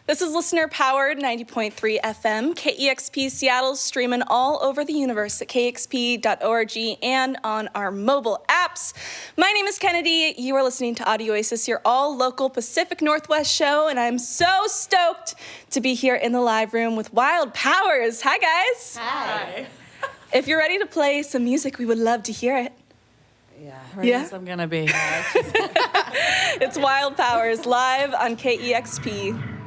This is listener-powered 90.3 FM, KEXP Seattle, streaming all over the universe at kexp.org and on our mobile apps. My name is Kennady. You are listening to Audio Oasis, your all-local Pacific Northwest show, and I'm so stoked to be here in the live room with Wild Powwers. Hi, guys. Hi. If you're ready to play some music, we would love to hear it. Yeah, ready as I'm gonna be. It's Wild Powwers live on KEXP.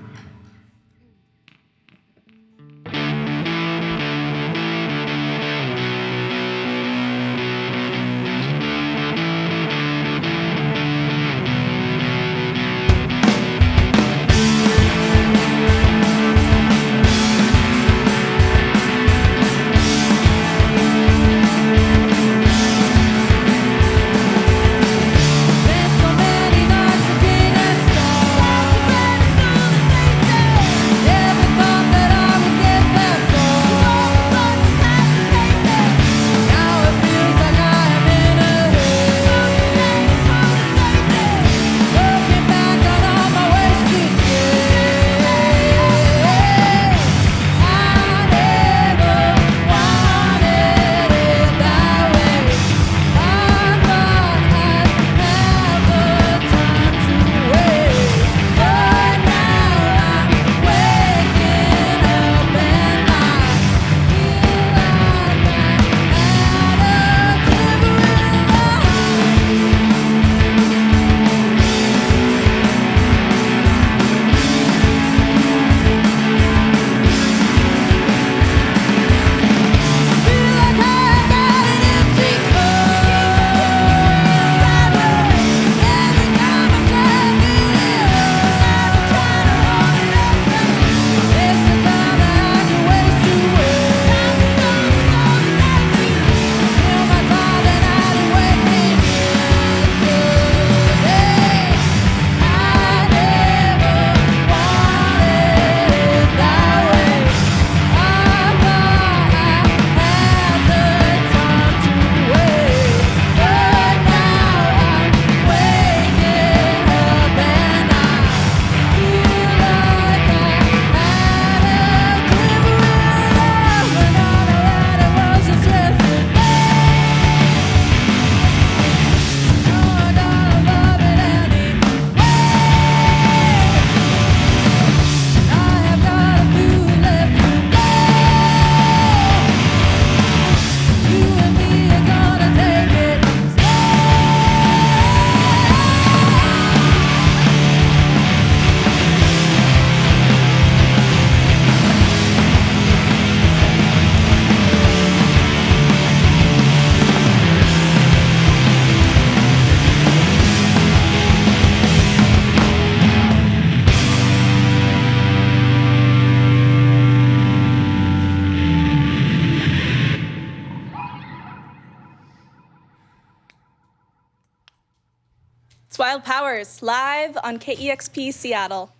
It's Wild Powwers, live on KEXP Seattle.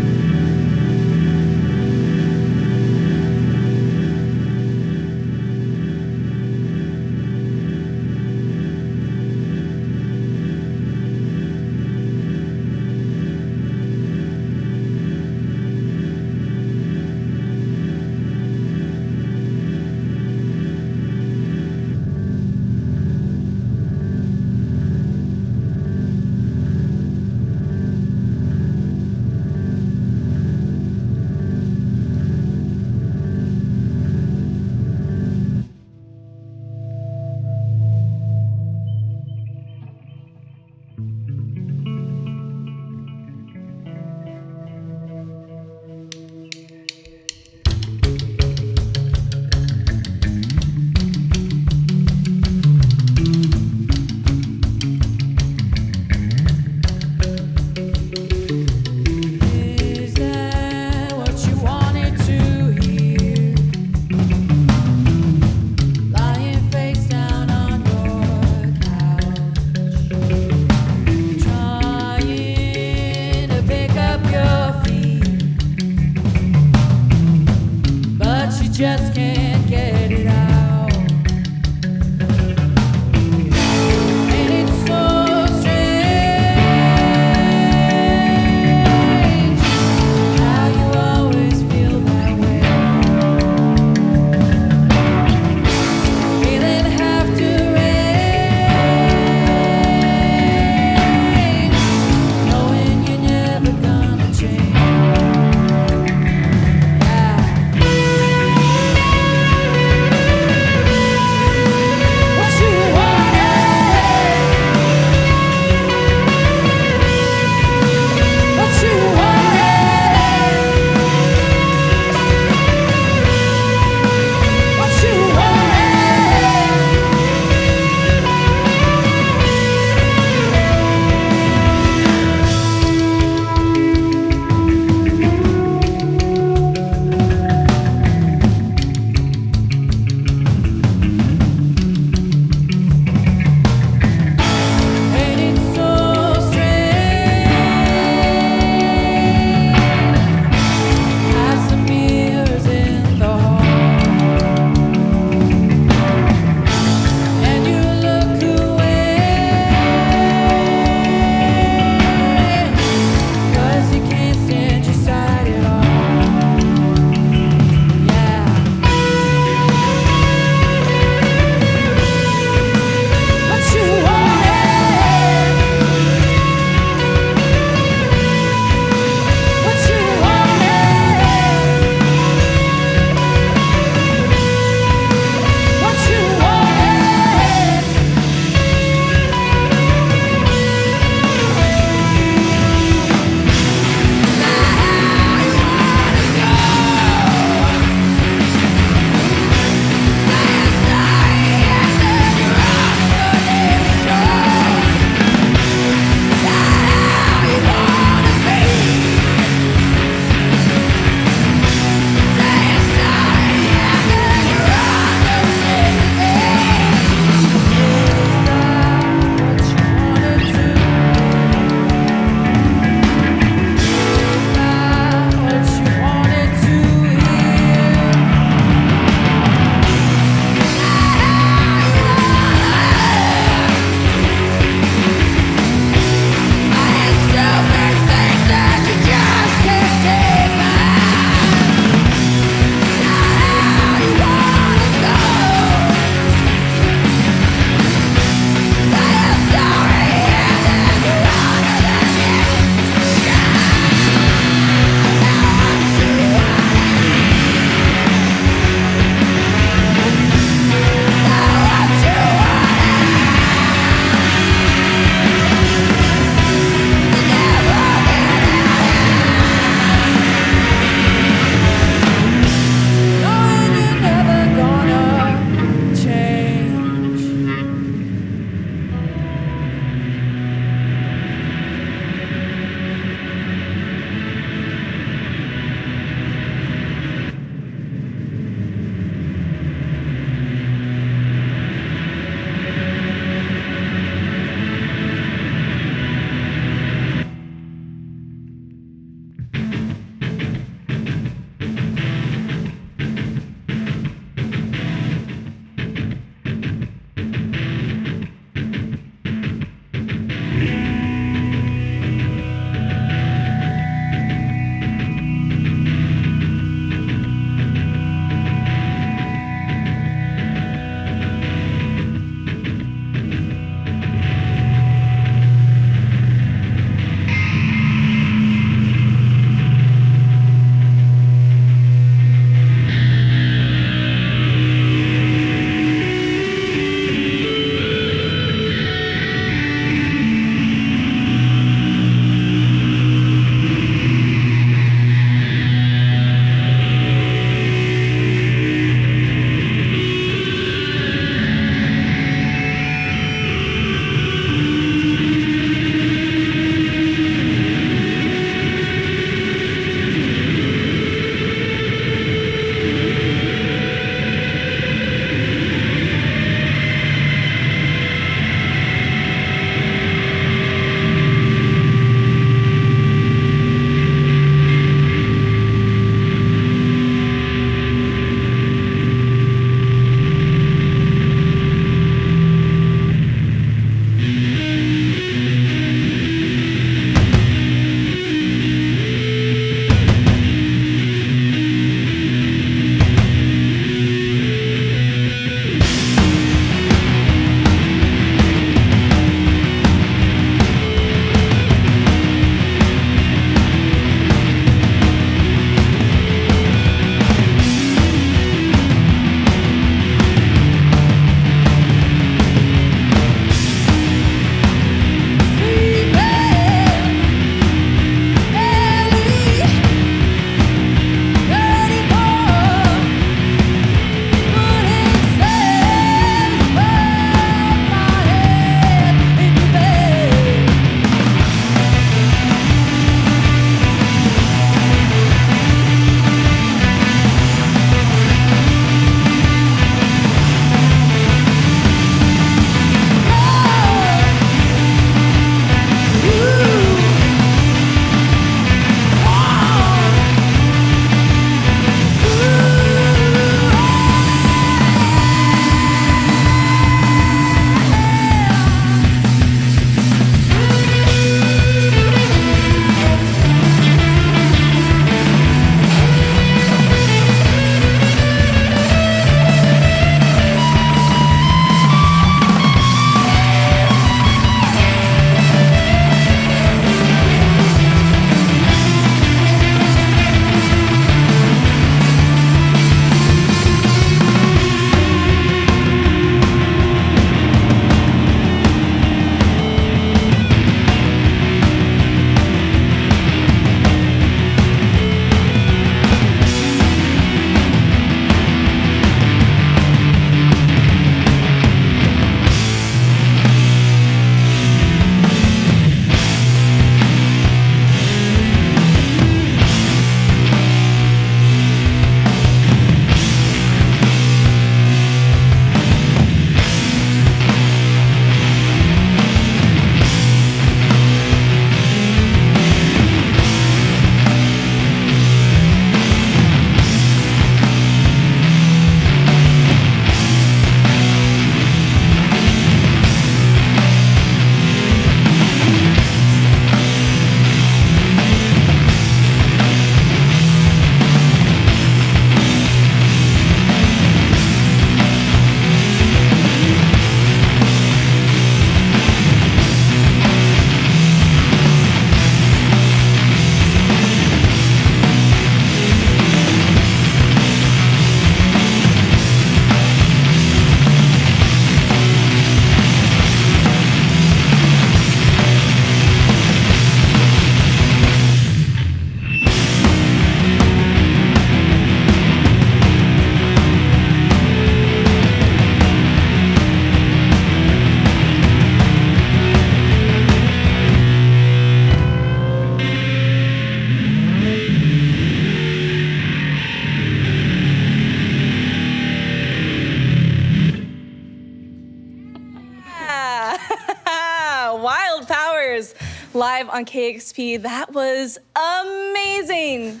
live on KEXP. That was amazing.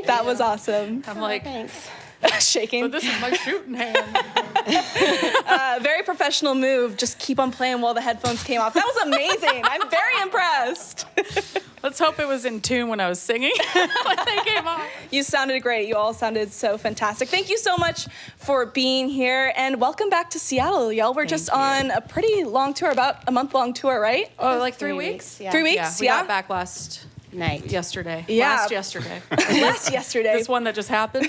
That was awesome. I'm like, Thanks. Shaking. but this is my shooting hand. Very professional move. Just keep on playing while the headphones came off. That was amazing. I'm very impressed. Let's hope it was in tune when I was singing when they came on. You sounded great. You all sounded so fantastic. Thank you so much for being here, and welcome back to Seattle, y'all. We're just on a pretty long tour, about a month-long tour, right? Oh, like 3 weeks? Yeah. 3 weeks? Yeah, we got back last yesterday. Yeah. Last yesterday. Last yesterday. This one that just happened.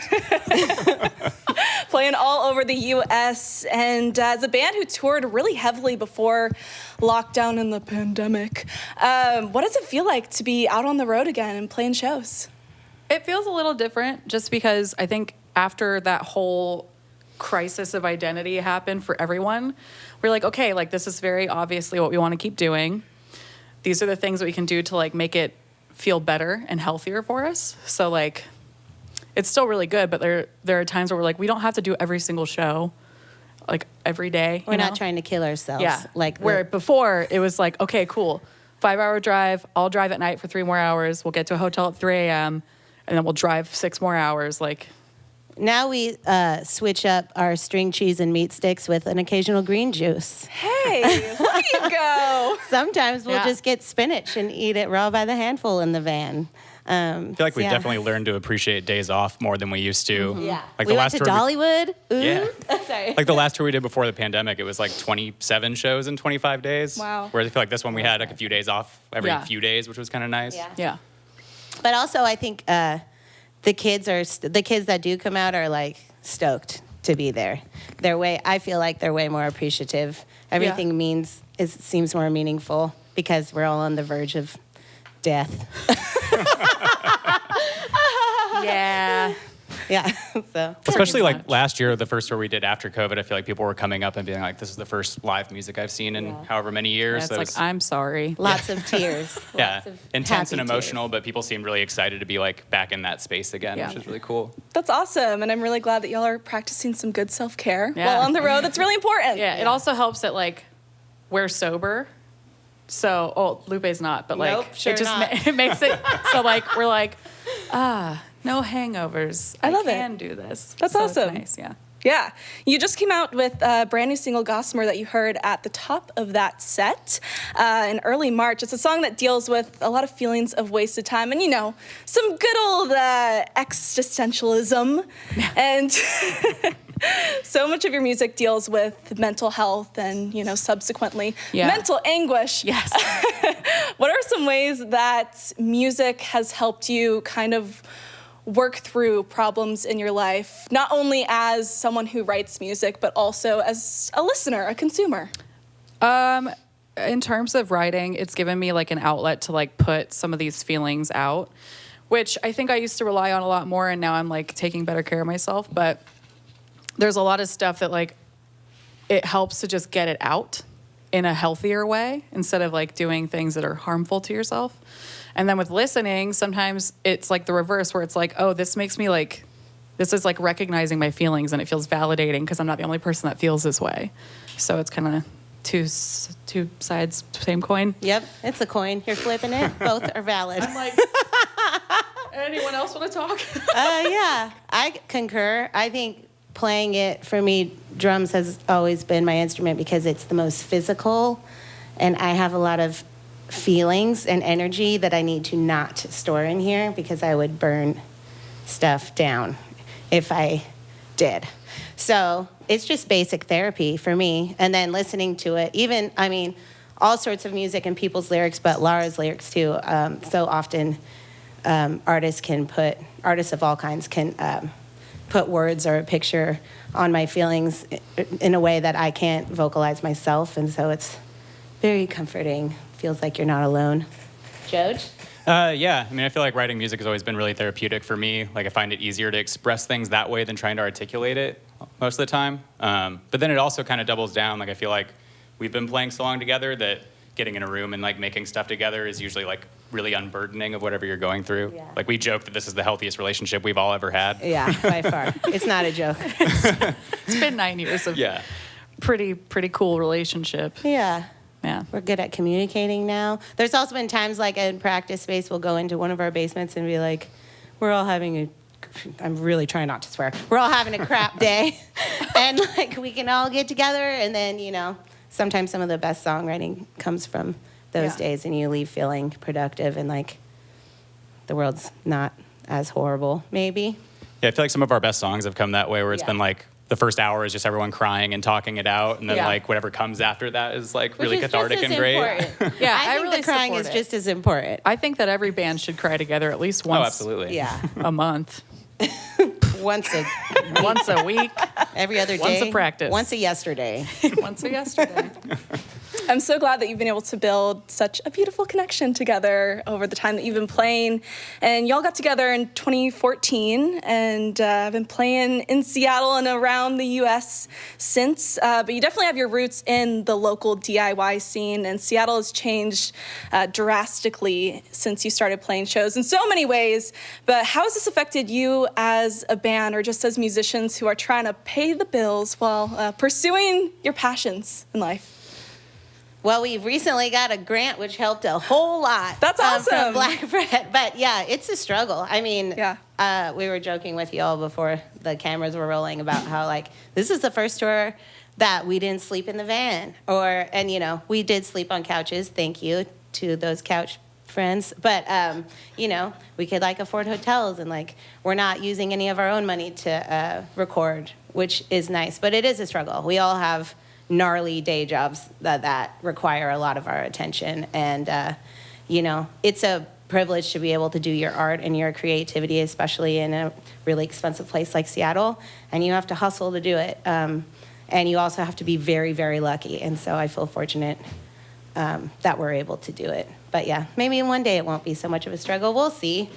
Playing all over the U.S. and as a band who toured really heavily before lockdown and the pandemic, what does it feel like to be out on the road again and playing shows? It feels a little different just because I think after that whole crisis of identity happened for everyone, we're like, okay, like this is very obviously what we want to keep doing. These are the things that we can do to like make it feel better and healthier for us. So like, it's still really good, but there are times where we're like, we don't have to do every single show, like every day. We're not trying to kill ourselves. Yeah. Like where before it was like, okay, cool, 5-hour drive. I'll drive at night for 3 more hours. We'll get to a hotel at 3 a.m. and then we'll drive 6 more hours. Like now we switch up our string cheese and meat sticks with an occasional green juice. Hey, look at you go. Sometimes we'll just get spinach and eat it raw by the handful in the van. I feel like we've definitely learned to appreciate days off more than we used to. Mm-hmm. Yeah. Like we the went last to tour Dollywood. Ooh. Yeah. Sorry. Like the last tour we did before the pandemic, it was like 27 shows in 25 days. Wow. Whereas I feel like this one we had like a few days off every few days, which was kind of nice. Yeah. yeah. But also, I think the kids that do come out are like stoked to be there. I feel like they're way more appreciative. Everything seems more meaningful because we're all on the verge of death. Yeah. Yeah. So Especially Pretty like much. last year, the first tour we did after COVID, I feel like people were coming up and being like, this is the first live music I've seen in however many years. It's So it like, was- I'm sorry. lots of tears. yeah, Lots of intense and happy emotional, tears. but people seemed really excited to be like back in that space again, Yeah. which is really cool. That's awesome, and I'm really glad that y'all are practicing some good self-care Yeah. while on the road. That's really important. Yeah, it also helps that like we're sober. So, Lupe's not, but like Nope, sure it just not. it makes it so like we're like, no hangovers. I love it. can do this. That's So it's awesome. nice, yeah. Yeah, you just came out with a brand new single, Gossamer, that you heard at the top of that set in early March. It's a song that deals with a lot of feelings of wasted time and, some good old existentialism. And so much of your music deals with mental health and, subsequently mental anguish. Yes. What are some ways that music has helped you kind of work through problems in your life, not only as someone who writes music, but also as a listener, a consumer? In terms of writing, it's given me like an outlet to like put some of these feelings out, which I think I used to rely on a lot more, and now I'm like taking better care of myself. But there's a lot of stuff that like it helps to just get it out in a healthier way instead of like doing things that are harmful to yourself. And then with listening, sometimes it's like the reverse where it's like, oh, this makes me like, this is like recognizing my feelings and it feels validating because I'm not the only person that feels this way. So it's kind of two sides, same coin. Yep, it's a coin. You're flipping it. Both are valid. I'm like, anyone else want to talk? Yeah, I concur. I think playing it, for me, drums has always been my instrument because it's the most physical, and I have a lot of feelings and energy that I need to not store in here because I would burn stuff down if I did. So it's just basic therapy for me. And then listening to it, even, all sorts of music and people's lyrics, but Lara's lyrics too. So often artists of all kinds can put words or a picture on my feelings in a way that I can't vocalize myself. And so it's very comforting. Feels like you're not alone. Joj? Yeah, I feel like writing music has always been really therapeutic for me. Like I find it easier to express things that way than trying to articulate it most of the time. But then it also kind of doubles down. Like I feel like we've been playing so long together that getting in a room and like making stuff together is usually like really unburdening of whatever you're going through. Yeah. Like we joke that this is the healthiest relationship we've all ever had. Yeah, by far. It's not a joke. It's been 9 years of Yeah. pretty cool relationship. Yeah. Yeah. We're good at communicating now. There's also been times like in practice space, we'll go into one of our basements and be like, we're all having I'm really trying not to swear. We're all having a crap day. And like we can all get together and then, you know, sometimes some of the best songwriting comes from those days and you leave feeling productive and like the world's not as horrible, maybe. Yeah, I feel like some of our best songs have come that way, where it's been like the first hour is just everyone crying and talking it out, and then like whatever comes after that is like really cathartic and great. Yeah, I think really the crying is just as important. I think that every band should cry together at least once. Oh, absolutely. Yeah. A month, once once a week, every other day. once a practice, Once a yesterday. once a yesterday. I'm so glad that you've been able to build such a beautiful connection together over the time that you've been playing. And y'all got together in 2014 and have been playing in Seattle and around the U.S. since. But you definitely have your roots in the local DIY scene. And Seattle has changed drastically since you started playing shows in so many ways. But how has this affected you as a band or just as musicians who are trying to pay the bills while pursuing your passions in life? Well, we've recently got a grant which helped a whole lot. That's awesome. From Black Bread. But yeah, it's a struggle. I mean, we were joking with y'all before the cameras were rolling about how like this is the first tour that we didn't sleep in the van, and you know we did sleep on couches. Thank you to those couch friends. But you know we could like afford hotels and like we're not using any of our own money to record, which is nice. But it is a struggle. We all have gnarly day jobs that require a lot of our attention. And, you know, it's a privilege to be able to do your art and your creativity, especially in a really expensive place like Seattle. And you have to hustle to do it. And you also have to be very, very lucky. And so I feel fortunate that we're able to do it. But yeah, maybe one day it won't be so much of a struggle. We'll see.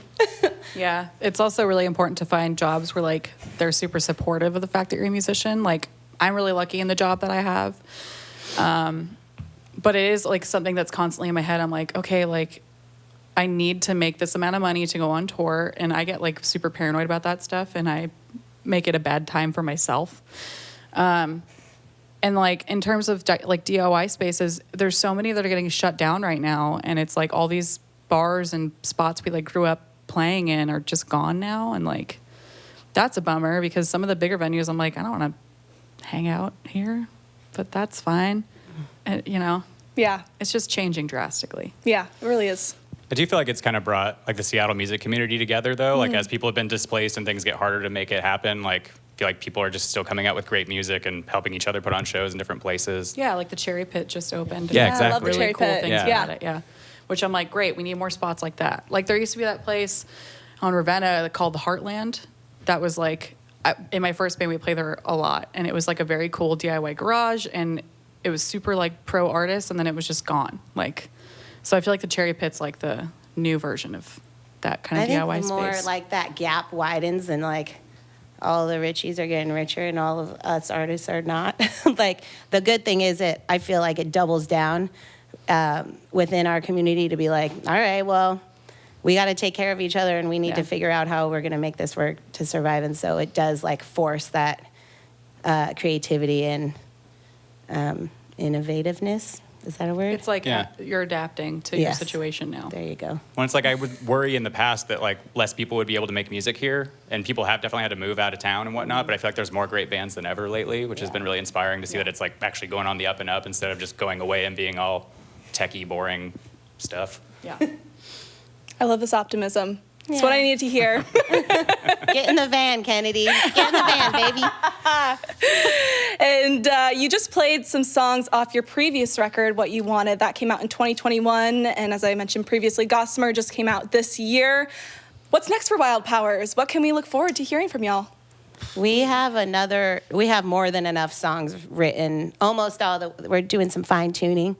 Yeah, it's also really important to find jobs where like they're super supportive of the fact that you're a musician. Like I'm really lucky in the job that I have. But it is like something that's constantly in my head. I'm like, okay, like I need to make this amount of money to go on tour. And I get like super paranoid about that stuff. And I make it a bad time for myself. And like in terms of like DIY spaces, there's so many that are getting shut down right now. And it's like all these bars and spots we like grew up playing in are just gone now. And like, that's a bummer because some of the bigger venues, I'm like, I don't want to hang out here, but that's fine. And, you know, it's just changing drastically. Yeah, it really is. I do feel like it's kind of brought like the Seattle music community together though. Like as people have been displaced and things get harder to make it happen, like I feel like people are just still coming out with great music and helping each other put on shows in different places. Yeah, like the Cherry Pit just opened. Yeah, exactly. I love the really Cherry cool Pit. things about it. Yeah, which I'm like, great. We need more spots like that. Like there used to be that place on Ravenna called the Heartland. That was like in my first band, we played there a lot, and it was like a very cool DIY garage, and it was super like pro artists, and then it was just gone. Like, so I feel like the Cherry Pit's like the new version of that kind of DIY I think the more space. like that gap widens and like all the richies are getting richer and all of us artists are not. Like the good thing is that I feel like it doubles down within our community to be like, all right, well, we got to take care of each other and we need to figure out how we're going to make this work to survive. And so it does like force that creativity and innovativeness. Is that a word? It's like you're adapting to your situation now. There you go. When it's like I would worry in the past that like less people would be able to make music here, and people have definitely had to move out of town and whatnot. But I feel like there's more great bands than ever lately, which has been really inspiring to see that it's like actually going on the up and up instead of just going away and being all techie, boring stuff. Yeah. I love this optimism. It's what I needed to hear. Get in the van, Kennedy. Get in the van, baby. And you just played some songs off your previous record, What You Wanted. That came out in 2021. And as I mentioned previously, Gossamer just came out this year. What's next for Wild Powwers? What can we look forward to hearing from y'all? We have more than enough songs written. We're doing some fine tuning.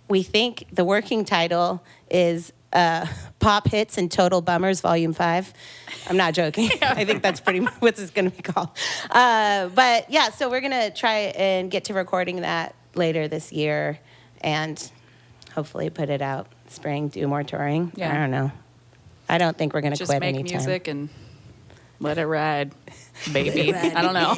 We think the working title is Pop Hits and Total Bummers, Volume 5. I'm not joking. I think that's pretty much what it's going to be called. But yeah, so we're going to try and get to recording that later this year and hopefully put it out spring, do more touring. Yeah. I don't know. I don't think we're going to Just quit make anytime. music and Let it ride, baby. I don't know.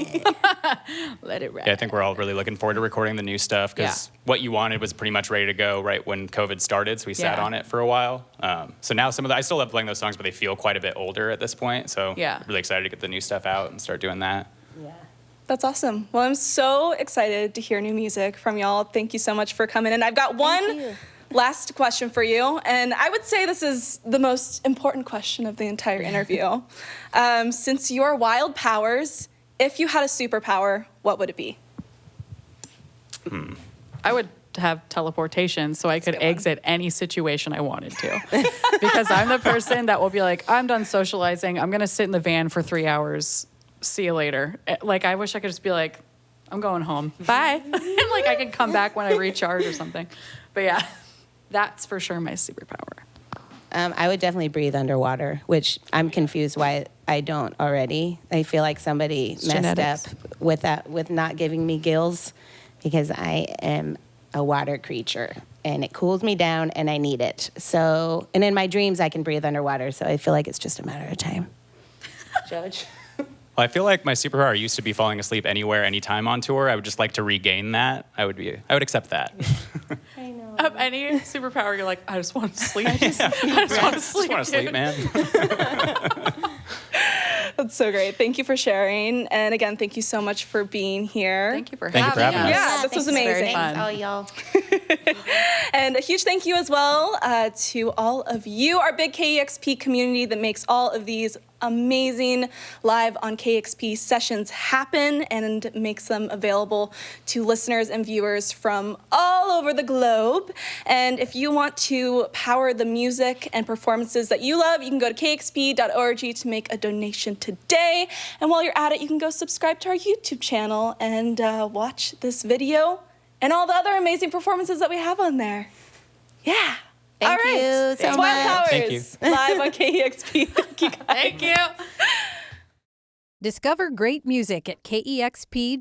Let it ride. Yeah, I think we're all really looking forward to recording the new stuff because what you wanted was pretty much ready to go right when COVID started. So we sat on it for a while. So now I still love playing those songs, but they feel quite a bit older at this point. So really excited to get the new stuff out and start doing that. Yeah. That's awesome. Well, I'm so excited to hear new music from y'all. Thank you so much for coming in. I've got one last question for you, and I would say this is the most important question of the entire interview. Since you're wild powers, if you had a superpower, what would it be? I would have teleportation so I could exit any situation I wanted to. Because I'm the person that will be like, I'm done socializing. I'm going to sit in the van for 3 hours. See you later. Like, I wish I could just be like, I'm going home. Bye. And like, I could come back when I recharge or something. But yeah, that's for sure my superpower. I would definitely breathe underwater, which I'm confused why I don't already. I feel like somebody messed up with that, with not giving me gills, because I am a water creature and it cools me down and I need it. So, and in my dreams I can breathe underwater, so I feel like it's just a matter of time. Judge? Well, I feel like my superpower used to be falling asleep anywhere, anytime on tour. I would just like to regain that. I would accept that. I know. Of any superpower, you're like, I just want to sleep. I just want to sleep. Just want to sleep, man. That's so great. Thank you for sharing. And again, thank you so much for being here. Thank you for Thank you for having us. us. Yeah, this was amazing. Thanks, all y'all. And a huge thank you as well to all of you, our big KEXP community that makes all of these amazing live on KEXP sessions happen and makes them available to listeners and viewers from all over the globe. And if you want to power the music and performances that you love, you can go to kexp.org to make a donation today. And while you're at it, you can go subscribe to our YouTube channel and watch this video and all the other amazing performances that we have on there. Yeah. Thank all right. you so It's Wild much. Powers Thank you. live on KEXP. Thank you guys. Thank you. Discover great music at kexp.org.